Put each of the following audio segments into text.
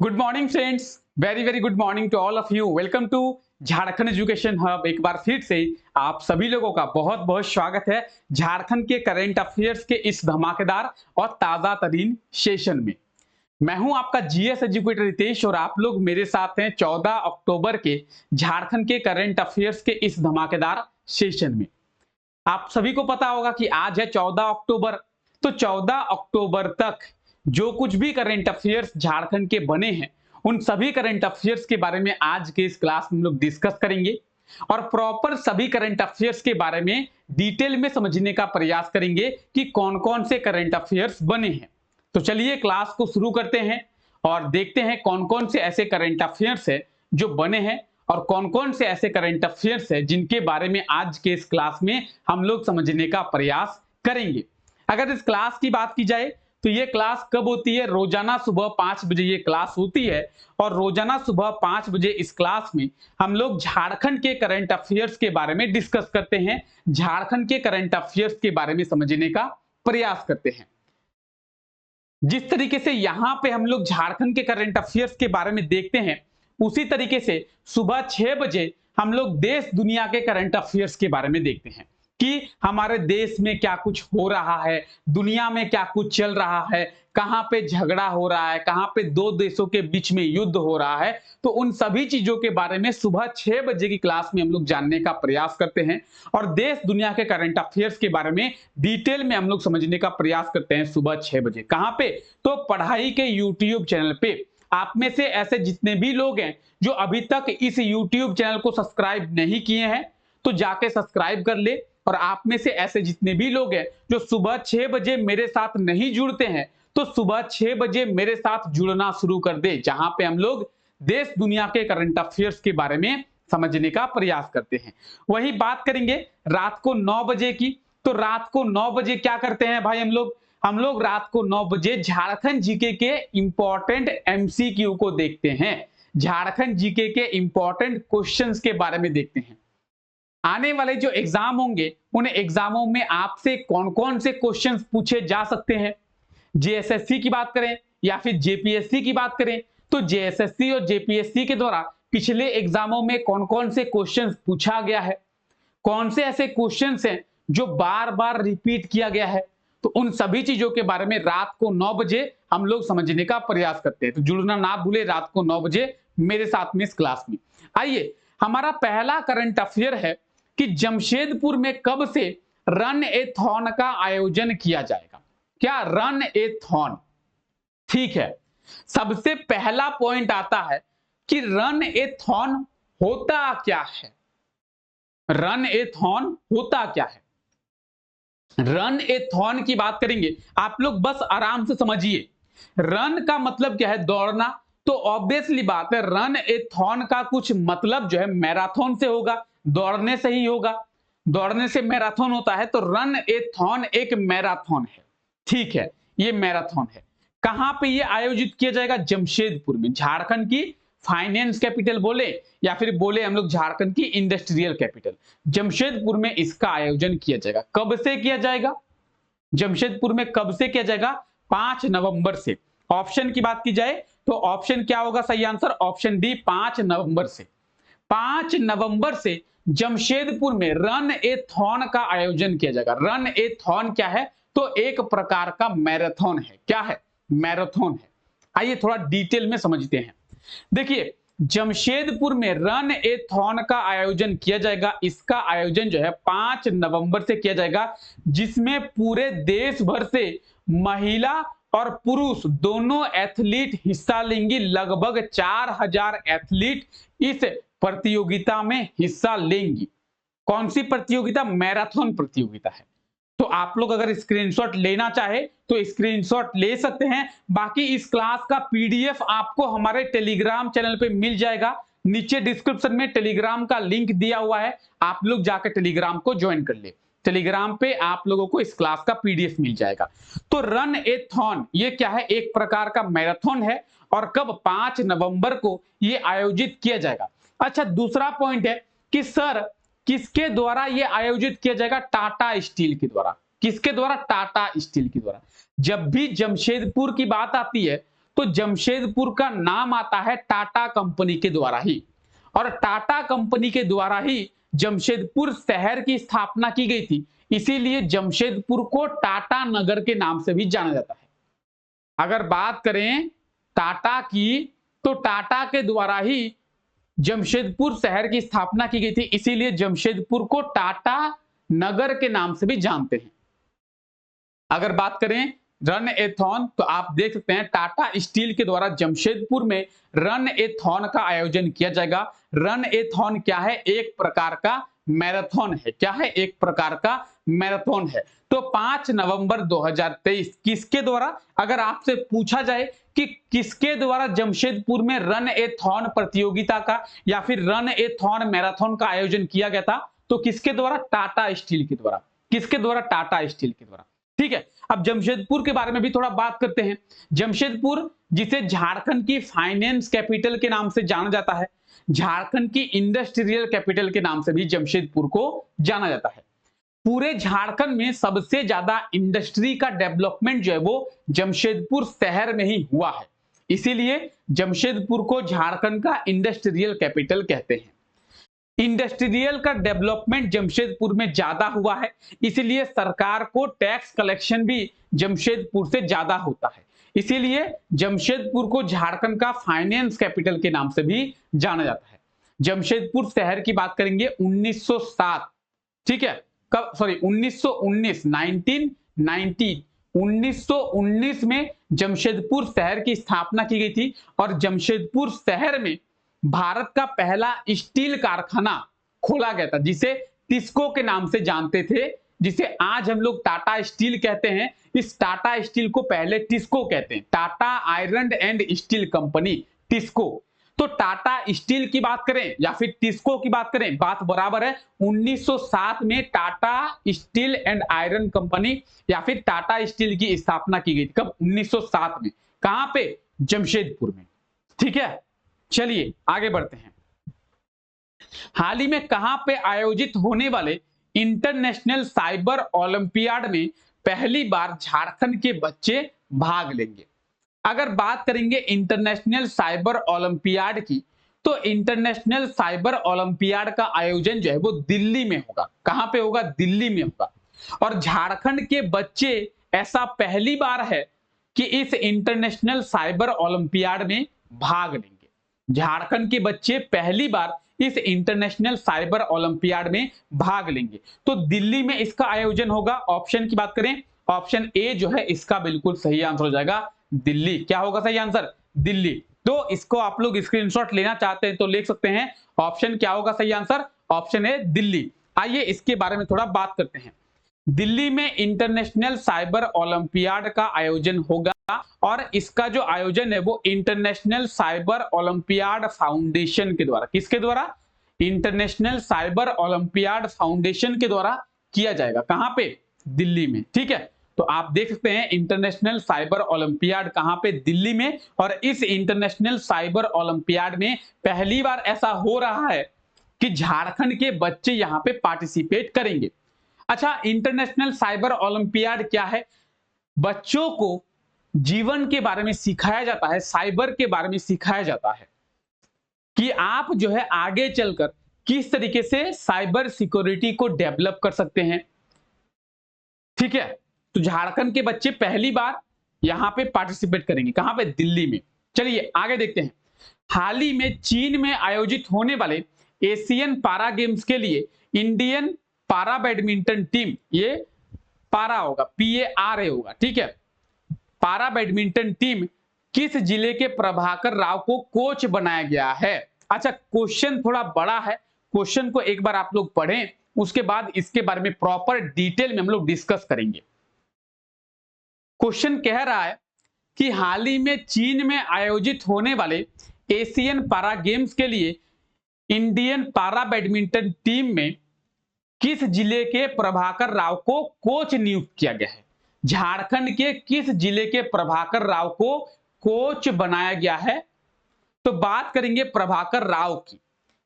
Good morning friends, very very good morning to all of you. Welcome to Jharkhand education hub. एक बार फिर से आप सभी लोगों का बहुत बहुत स्वागत है झारखंड के करंट अफेयर्स के इस धमाकेदार और ताजा तरीन सेशन में। मैं हूं आपका जीएस एजुकेटर रितेश और आप लोग मेरे साथ हैं 14 अक्टूबर के झारखंड के करंट अफेयर्स के इस धमाकेदार सेशन में। आप सभी को पता होगा कि आज है 14 अक्टूबर, तो 14 अक्टूबर तक जो कुछ भी करंट अफेयर्स झारखंड के बने हैं उन सभी करंट अफेयर्स के बारे में आज के इस क्लास में हम लोग डिस्कस करेंगे और प्रॉपर सभी करंट अफेयर्स के बारे में डिटेल में समझने का प्रयास करेंगे कि कौन कौन से करंट अफेयर्स बने हैं। तो चलिए क्लास को शुरू करते हैं और देखते हैं कौन कौन से ऐसे करंट अफेयर्स है जो बने हैं और कौन कौन से ऐसे करंट अफेयर्स है जिनके बारे में आज के इस क्लास में हम लोग समझने का प्रयास करेंगे। अगर इस क्लास की बात की जाए तो ये क्लास कब होती है? रोजाना सुबह 5 बजे ये क्लास होती है और रोजाना सुबह 5 बजे इस क्लास में हम लोग झारखंड के करंट अफेयर्स के बारे में डिस्कस करते हैं, झारखंड के करंट अफेयर्स के बारे में समझने का प्रयास करते हैं। जिस तरीके से यहाँ पे हम लोग झारखंड के करंट अफेयर्स के बारे में देखते हैं उसी तरीके से सुबह 6 बजे हम लोग देश दुनिया के करंट अफेयर्स के बारे में देखते हैं कि हमारे देश में क्या कुछ हो रहा है, दुनिया में क्या कुछ चल रहा है, कहां पे झगड़ा हो रहा है, कहां पे दो देशों के बीच में युद्ध हो रहा है। तो उन सभी चीजों के बारे में सुबह 6 बजे की क्लास में हम लोग जानने का प्रयास करते हैं और देश दुनिया के करंट अफेयर्स के बारे में डिटेल में हम लोग समझने का प्रयास करते हैं सुबह 6 बजे। कहां पे? तो पढ़ाई के यूट्यूब चैनल पे। आप में से ऐसे जितने भी लोग हैं जो अभी तक इस यूट्यूब चैनल को सब्सक्राइब नहीं किए हैं तो जाके सब्सक्राइब कर ले, और आप में से ऐसे जितने भी लोग हैं जो सुबह 6 बजे मेरे साथ नहीं जुड़ते हैं तो सुबह 6 बजे मेरे साथ जुड़ना शुरू कर दे, जहां पे हम लोग देश दुनिया के करंट अफेयर्स के बारे में समझने का प्रयास करते हैं। वही बात करेंगे रात को 9 बजे की। तो रात को 9 बजे क्या करते हैं भाई? हम लोग रात को 9 बजे झारखंड जीके के इंपॉर्टेंट एमसीक्यू को देखते हैं, झारखंड जीके के इंपॉर्टेंट क्वेश्चंस के बारे में देखते हैं। आने वाले जो एग्जाम होंगे उन एग्जामों में आपसे कौन कौन से क्वेश्चंस पूछे जा सकते हैं। जेएसएससी की बात करें या फिर जेपीएससी की बात करें तो जेएसएससी और जेपीएससी के द्वारा पिछले एग्जामों में कौन कौन से क्वेश्चंस पूछा गया है, कौन से ऐसे क्वेश्चंस हैं जो बार बार रिपीट किया गया है। तो उन सभी चीजों के बारे में रात को 9 बजे हम लोग समझने का प्रयास करते हैं। तो जुड़ना ना भूले रात को 9 बजे मेरे साथ में इस क्लास में। आइए, हमारा पहला करंट अफेयर है कि जमशेदपुर में कब से रन ए थॉन का आयोजन किया जाएगा। क्या रन ए थॉन? ठीक है, सबसे पहला पॉइंट आता है कि रन ए थॉन होता क्या है। रन ए थॉन होता क्या है? रन ए थॉन की बात करेंगे, आप लोग बस आराम से समझिए। रन का मतलब क्या है? दौड़ना। तो ऑब्वियसली बात है रन ए थॉन का कुछ मतलब जो है मैराथन से होगा, दौड़ने से ही होगा। दौड़ने से मैराथन होता है, तो रन ए थॉन एक मैराथन है। ठीक है, ये मैराथन है। कहां पे ये आयोजित किया जाएगा? जमशेदपुर में। झारखंड की फाइनेंस कैपिटल बोले या फिर बोले हम लोग झारखंड की इंडस्ट्रियल कैपिटल, जमशेदपुर में इसका आयोजन किया जाएगा। कब से किया जाएगा? जमशेदपुर में कब से किया जाएगा? 5 नवंबर से। ऑप्शन की बात की जाए तो ऑप्शन क्या होगा सही आंसर? ऑप्शन डी, 5 नवंबर से। 5 नवंबर से जमशेदपुर में रन ए थॉन का आयोजन किया जाएगा। रन ए थॉन क्या है? तो एक प्रकार का मैराथन है। क्या है? मैराथन है। आइए थोड़ा डिटेल में समझते हैं। देखिए, जमशेदपुर में रन ए थॉन का आयोजन किया जाएगा। इसका आयोजन जो है 5 नवंबर से किया जाएगा, जिसमें पूरे देश भर से महिला और पुरुष दोनों एथलीट हिस्सा लेंगी। लगभग 4000 एथलीट इस प्रतियोगिता में हिस्सा लेंगी। कौन सी प्रतियोगिता? मैराथन प्रतियोगिता है। तो आप लोग अगर स्क्रीनशॉट लेना चाहे तो स्क्रीनशॉट ले सकते हैं। बाकी इस क्लास का पीडीएफ आपको हमारे टेलीग्राम चैनल पे मिल जाएगा। नीचे डिस्क्रिप्शन में टेलीग्राम का लिंक दिया हुआ है, आप लोग जाकर टेलीग्राम को ज्वाइन कर ले। टेलीग्राम पे आप लोगों को इस क्लास का पीडीएफ मिल जाएगा। तो रन ए थॉन ये क्या है? एक प्रकार का मैराथन है और कब? 5 नवंबर को ये आयोजित किया जाएगा। अच्छा, दूसरा पॉइंट है कि सर किसके द्वारा यह आयोजित किया जाएगा? टाटा स्टील के द्वारा। किसके द्वारा? टाटा स्टील के द्वारा। जब भी जमशेदपुर की बात आती है तो जमशेदपुर का नाम आता है टाटा कंपनी के द्वारा ही, और टाटा कंपनी के द्वारा ही जमशेदपुर शहर की स्थापना की गई थी, इसीलिए जमशेदपुर को टाटा नगर के नाम से भी जाना जाता है। अगर बात करें टाटा की, तो टाटा के द्वारा ही जमशेदपुर शहर की स्थापना की गई थी, इसीलिए जमशेदपुर को टाटा नगर के नाम से भी जानते हैं। अगर बात करें रन एथॉन, तो आप देख सकते हैं टाटा स्टील के द्वारा जमशेदपुर में रन एथॉन का आयोजन किया जाएगा। रन एथॉन क्या है? एक प्रकार का मैराथन है। क्या है? एक प्रकार का मैराथन है। तो 5 नवंबर 2023 किसके द्वारा, अगर आपसे पूछा जाए कि किसके द्वारा जमशेदपुर में रन एथॉन प्रतियोगिता का या फिर रन एथॉन मैराथन का आयोजन किया गया था, तो किसके द्वारा? टाटा स्टील के द्वारा। किसके द्वारा? टाटा स्टील के द्वारा। ठीक है, अब जमशेदपुर के बारे में भी थोड़ा बात करते हैं। जमशेदपुर, जिसे झारखंड की फाइनेंस कैपिटल के नाम से जाना जाता है, झारखंड की इंडस्ट्रियल कैपिटल के नाम से भी जमशेदपुर को जाना जाता है। पूरे झारखंड में सबसे ज्यादा इंडस्ट्री का डेवलपमेंट जो है वो जमशेदपुर शहर में ही हुआ है, इसीलिए जमशेदपुर को झारखंड का इंडस्ट्रियल कैपिटल कहते हैं। इंडस्ट्रियल का डेवलपमेंट जमशेदपुर में ज्यादा हुआ है, इसलिए सरकार को टैक्स कलेक्शन भी जमशेदपुर से ज्यादा होता है, इसीलिए जमशेदपुर को झारखंड का फाइनेंस कैपिटल के नाम से भी जाना जाता है। जमशेदपुर शहर की बात करेंगे 1907, ठीक है, कब, सॉरी 1919, 1919 में जमशेदपुर शहर की स्थापना की गई थी, और जमशेदपुर शहर में भारत का पहला स्टील कारखाना खोला गया था, जिसे टिस्को के नाम से जानते थे, जिसे आज हम लोग टाटा स्टील कहते हैं। इस टाटा स्टील को पहले टिस्को कहते हैं, Tata iron and steel company, TISCO. तो टाटा स्टील की बात करें या फिर टिस्को की बात करें, बात बराबर है। 1907 में Tata steel and iron company या फिर टाटा स्टील की स्थापना की गई थी। कब? 1907 में। कहां पे? जमशेदपुर में। ठीक है, चलिए आगे बढ़ते हैं। हाल ही में कहां पे आयोजित होने वाले इंटरनेशनल साइबर ओलंपियाड में पहली बार झारखंड के बच्चे भाग लेंगे? अगर बात करेंगे इंटरनेशनल साइबर ओलंपियाड की, तो इंटरनेशनल साइबर ओलंपियाड का आयोजन जो है वो दिल्ली में होगा। कहां पे होगा? दिल्ली में होगा। और झारखंड के बच्चे, ऐसा पहली बार है कि इस इंटरनेशनल साइबर ओलंपियाड में भाग लेंगे। झारखंड के बच्चे पहली बार इस इंटरनेशनल साइबर ओलंपियाड में भाग लेंगे, तो दिल्ली में इसका आयोजन होगा। ऑप्शन की बात करें, ऑप्शन ए जो है इसका बिल्कुल सही आंसर हो जाएगा, दिल्ली। क्या होगा सही आंसर? दिल्ली। तो इसको आप लोग स्क्रीनशॉट लेना चाहते हैं तो ले सकते हैं। ऑप्शन क्या होगा सही आंसर? Option A, Delhi. आइए इसके बारे में थोड़ा बात करते हैं। दिल्ली में इंटरनेशनल साइबर ओलंपियाड का आयोजन होगा, और इसका जो आयोजन है वो इंटरनेशनल साइबर ओलंपियाड फाउंडेशन के द्वारा, किसके द्वारा? इंटरनेशनल साइबर ओलंपियाड फाउंडेशन के द्वारा किया जाएगा। कहां पे? दिल्ली में। ठीक है, तो आप देख सकते हैं इंटरनेशनल साइबर ओलंपियाड कहां पे? दिल्ली में। और इस इंटरनेशनल साइबर ओलंपियाड में पहली बार ऐसा हो रहा है कि झारखंड के बच्चे यहां पे पार्टिसिपेट करेंगे। अच्छा, इंटरनेशनल साइबर ओलंपियाड क्या है? बच्चों को जीवन के बारे में सिखाया जाता है, साइबर के बारे में सिखाया जाता है कि आप जो है आगे चलकर किस तरीके से साइबर सिक्योरिटी को डेवलप कर सकते हैं। ठीक है, तो झारखंड के बच्चे पहली बार यहां पे पार्टिसिपेट करेंगे। कहां पे? दिल्ली में। चलिए आगे देखते हैं। हाल ही में चीन में आयोजित होने वाले एशियन पारा गेम्स के लिए इंडियन पारा बैडमिंटन टीम, ये पारा होगा, PARA होगा, ठीक है, पारा बैडमिंटन टीम किस जिले के प्रभाकर राव को कोच बनाया गया है? अच्छा, क्वेश्चन थोड़ा बड़ा है, क्वेश्चन को एक बार आप लोग पढ़ें, उसके बाद इसके बारे में प्रॉपर डिटेल में हम लोग डिस्कस करेंगे। क्वेश्चन कह रहा है कि हाल ही में चीन में आयोजित होने वाले एशियन पारा गेम्स के लिए इंडियन पारा बैडमिंटन टीम में किस जिले के प्रभाकर राव को कोच नियुक्त किया गया है? झारखंड के किस जिले के प्रभाकर राव को कोच बनाया गया है? तो बात करेंगे प्रभाकर राव की,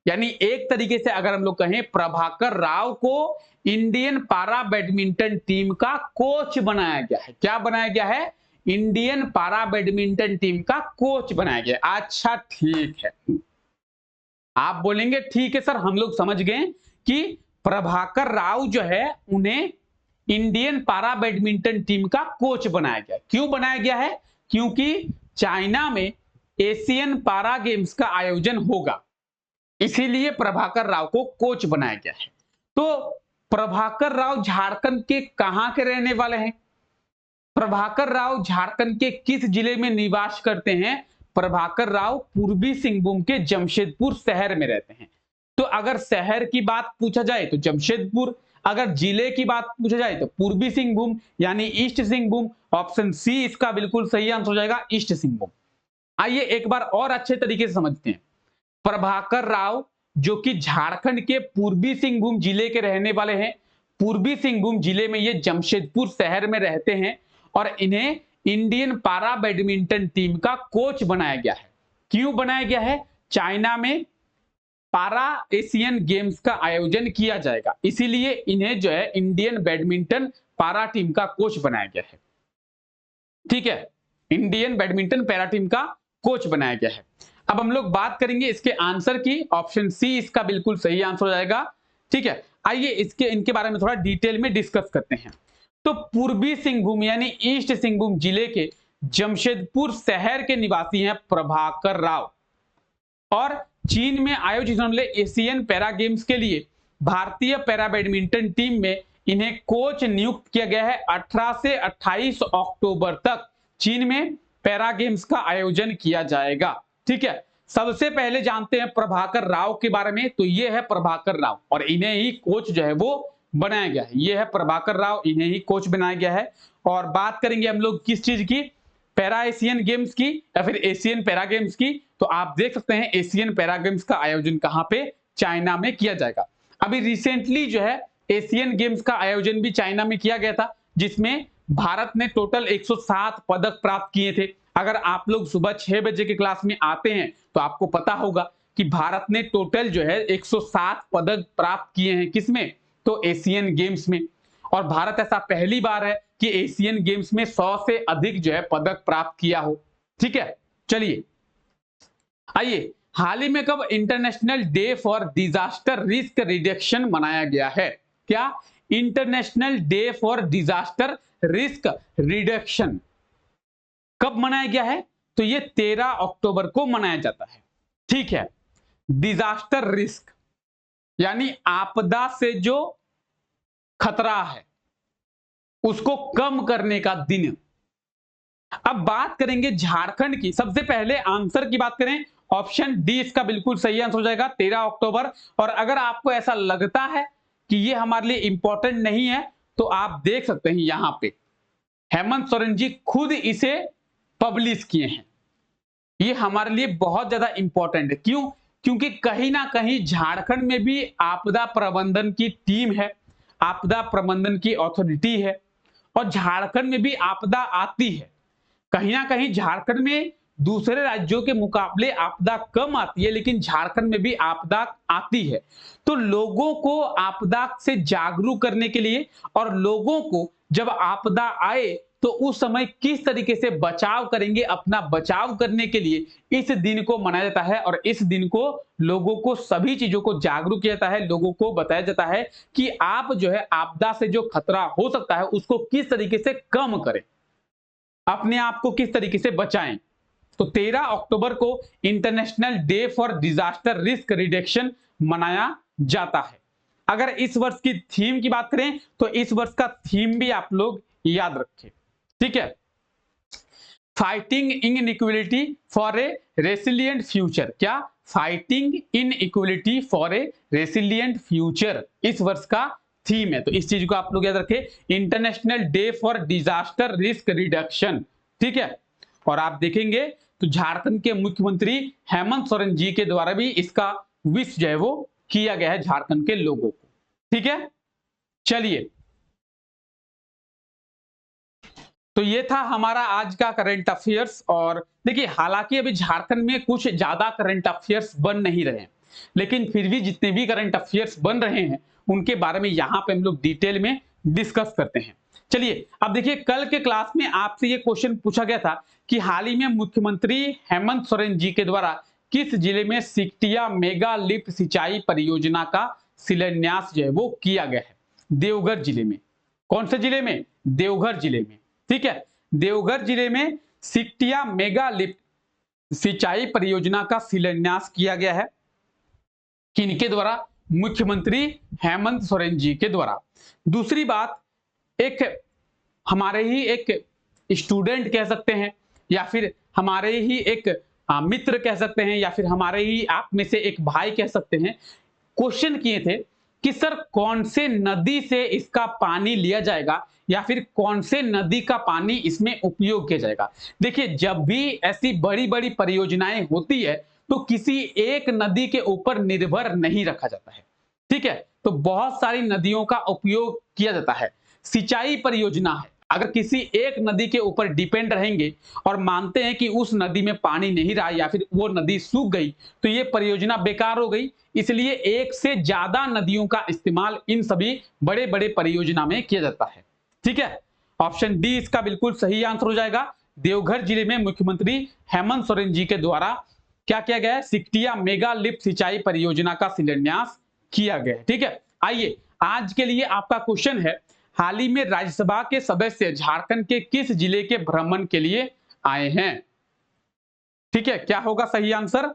यानी एक तरीके से अगर हम लोग कहें, प्रभाकर राव को इंडियन पारा बैडमिंटन टीम का कोच बनाया गया है। क्या बनाया गया है? इंडियन पारा बैडमिंटन टीम का कोच बनाया गया। अच्छा ठीक है, आप बोलेंगे ठीक है सर, हम लोग समझ गए कि प्रभाकर राव जो है उन्हें इंडियन पारा बैडमिंटन टीम का कोच बनाया गया। क्यों बनाया गया है? क्योंकि चाइना में एशियन पारा गेम्स का आयोजन होगा, इसीलिए प्रभाकर राव को कोच बनाया गया है। तो प्रभाकर राव झारखंड के कहां के रहने वाले हैं? प्रभाकर राव झारखंड के किस जिले में निवास करते हैं? प्रभाकर राव पूर्वी सिंहभूम के जमशेदपुर शहर में रहते हैं। तो अगर शहर की बात पूछा जाए तो जमशेदपुर, अगर जिले की बात पूछा जाए तो पूर्वी सिंहभूम यानी ईस्ट सिंहभूम। ऑप्शन सी इसका बिल्कुल सही आंसर हो जाएगा, ईस्ट सिंहभूम। आइए एक बार और अच्छे तरीके से समझते हैं। प्रभाकर राव जो कि झारखंड के पूर्वी सिंहभूम जिले के रहने वाले हैं, पूर्वी सिंहभूम जिले में ये जमशेदपुर शहर में रहते हैं और इन्हें इंडियन पारा बैडमिंटन टीम का कोच बनाया गया है। क्यों बनाया गया है? चाइना में पारा एशियन गेम्स का आयोजन किया जाएगा, इसीलिए इन्हें जो है इंडियन बैडमिंटन पारा टीम का कोच बनाया गया है। ठीक है, इंडियन बैडमिंटन पैरा टीम का कोच बनाया गया है। अब हम लोग बात करेंगे इसके आंसर की। ऑप्शन सी इसका बिल्कुल सही आंसर हो जाएगा। ठीक है, आइए इनके बारे में थोड़ा डिटेल में डिस्कस करते हैं। तो पूर्वी सिंहभूम यानी ईस्ट सिंहभूम जिले के जमशेदपुर शहर के निवासी हैं प्रभाकर राव, और चीन में आयोजित होने वाले एशियन पैरा गेम्स के लिए भारतीय पैरा बैडमिंटन टीम में इन्हें कोच नियुक्त किया गया है। 18 से 28 अक्टूबर तक चीन में पैरा गेम्स का आयोजन किया जाएगा। ठीक है, सबसे पहले जानते हैं प्रभाकर राव के बारे में। तो ये है प्रभाकर राव और इन्हें ही कोच जो है वो बनाया गया है। ये है प्रभाकर राव, इन्हें ही कोच बनाया गया है। और बात करेंगे हम लोग किस चीज की? पैरा एशियन गेम्स की या फिर एशियन पैरा गेम्स की। तो आप देख सकते हैं एशियन पैरा गेम्स का आयोजन कहां पे? चाइना में किया जाएगा। अभी रिसेंटली जो है एशियन गेम्स का आयोजन भी चाइना में किया गया था, जिसमें भारत ने टोटल 107 पदक प्राप्त किए थे। अगर आप लोग सुबह 6 बजे के क्लास में आते हैं तो आपको पता होगा कि भारत ने टोटल जो है 107 पदक प्राप्त किए हैं। किसमें? तो एशियन गेम्स में। और भारत ऐसा पहली बार है कि एशियन गेम्स में 100 से अधिक जो है पदक प्राप्त किया हो। ठीक है, चलिए आइए, हाल ही में कब international day for disaster risk reduction मनाया गया है? क्या? International day for disaster risk reduction कब मनाया गया है? तो ये 13 अक्टूबर को मनाया जाता है। ठीक है, डिजास्टर रिस्क यानी आपदा से जो खतरा है उसको कम करने का दिन। अब बात करेंगे झारखंड की। सबसे पहले आंसर की बात करें, ऑप्शन डी इसका बिल्कुल सही आंसर हो जाएगा, 13 अक्टूबर। और अगर आपको ऐसा लगता है कि ये हमारे लिए इंपॉर्टेंट नहीं है तो आप देख सकते हैं यहां पे हेमंत सोरेन जी खुद इसे पब्लिश किए हैं। ये हमारे लिए बहुत ज्यादा इंपॉर्टेंट है। क्यों? क्योंकि कहीं ना कहीं झारखंड में भी आपदा प्रबंधन की टीम है, आपदा प्रबंधन की अथॉरिटी है, और झारखंड में भी आपदा आती है। कहीं ना कहीं झारखंड में दूसरे राज्यों के मुकाबले आपदा कम आती है, लेकिन झारखंड में भी आपदा आती है। तो लोगों को आपदा से जागरूक करने के लिए और लोगों को जब आपदा आए तो उस समय किस तरीके से बचाव करेंगे, अपना बचाव करने के लिए इस दिन को मनाया जाता है। और इस दिन को लोगों को सभी चीजों को जागरूक किया जाता है, लोगों को बताया जाता है कि आप जो है आपदा से जो खतरा हो सकता है उसको किस तरीके से कम करें, अपने आप को किस तरीके से बचाएं। तो 13 अक्टूबर को international day for disaster risk reduction मनाया जाता है। अगर इस वर्ष की थीम की बात करें तो इस वर्ष का थीम भी आप लोग याद रखें। ठीक है, fighting inequality for a resilient future. क्या? Fighting inequality for a resilient future इस वर्ष का थीम है। तो इस चीज को आप लोग याद रखें, international day for disaster risk reduction. ठीक है, और आप देखेंगे तो झारखंड के मुख्यमंत्री हेमंत सोरेन जी के द्वारा भी इसका विश जो है वो किया गया है झारखंड के लोगों को। ठीक है, चलिए, तो ये था हमारा आज का करंट अफेयर्स। और देखिए, हालांकि अभी झारखंड में कुछ ज्यादा करंट अफेयर्स बन नहीं रहे हैं, लेकिन फिर भी जितने भी करंट अफेयर्स बन रहे हैं उनके बारे में यहां पे हम लोग डिटेल में डिस्कस करते हैं। चलिए अब देखिए, कल के क्लास में आपसे ये क्वेश्चन पूछा गया था कि हाल ही में मुख्यमंत्री हेमंत सोरेन जी के द्वारा किस जिले में सिकटिया मेगा लिफ्ट सिंचाई परियोजना का शिलान्यास जो है वो किया गया है। देवघर जिले में। कौन से जिले में? देवघर जिले में। ठीक है, देवघर जिले में सिकटिया मेगा लिफ्ट सिंचाई परियोजना का शिलान्यास किया गया है। किनके द्वारा? मुख्यमंत्री हेमंत सोरेन जी के द्वारा। दूसरी बात, एक हमारे ही एक स्टूडेंट कह सकते हैं, या फिर हमारे ही एक मित्र कह सकते हैं, या फिर हमारे ही आप में से एक भाई कह सकते हैं, क्वेश्चन किए थे कि सर कौन से नदी से इसका पानी लिया जाएगा, या फिर कौन से नदी का पानी इसमें उपयोग किया जाएगा। देखिए, जब भी ऐसी बड़ी बड़ी परियोजनाएं होती है तो किसी एक नदी के ऊपर निर्भर नहीं रखा जाता है। ठीक है, तो बहुत सारी नदियों का उपयोग किया जाता है। सिंचाई परियोजना है, अगर किसी एक नदी के ऊपर डिपेंड रहेंगे और मानते हैं कि उस नदी में पानी नहीं रहा या फिर वो नदी सूख गई तो ये परियोजना बेकार हो गई। इसलिए एक से ज्यादा नदियों का इस्तेमाल इन सभी बड़े बड़े परियोजना में किया जाता है। ठीक है, ऑप्शन डी इसका बिल्कुल सही आंसर हो जाएगा। देवघर जिले में मुख्यमंत्री हेमंत सोरेन जी के द्वारा क्या किया गया है? सिकटिया मेगा लिफ्ट सिंचाई परियोजना का शिलान्यास किया गया है। ठीक है, आइए आज के लिए आपका क्वेश्चन है, हाल ही में राज्यसभा के सदस्य झारखंड के किस जिले के भ्रमण के लिए आए हैं? ठीक है, क्या होगा सही आंसर?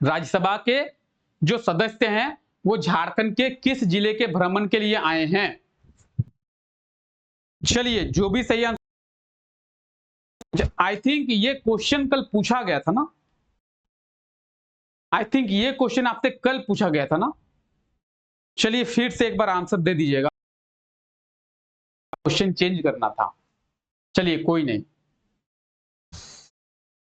राज्यसभा के जो सदस्य हैं वो झारखंड के किस जिले के भ्रमण के लिए आए हैं? चलिए, जो भी सही आंसर, आई थिंक ये क्वेश्चन कल पूछा गया था ना, आई थिंक ये क्वेश्चन आपसे कल पूछा गया था ना। चलिए फिर से एक बार आंसर दे दीजिएगा, क्वेश्चन चेंज करना था। चलिए कोई नहीं।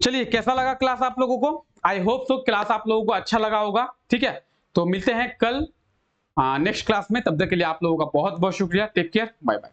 चलिए, कैसा लगा क्लास आप लोगों को? आई होप सो क्लास आप लोगों को अच्छा लगा होगा। ठीक है, तो मिलते हैं कल नेक्स्ट क्लास में। तब तक के लिए आप लोगों का बहुत बहुत शुक्रिया। Take care, bye bye.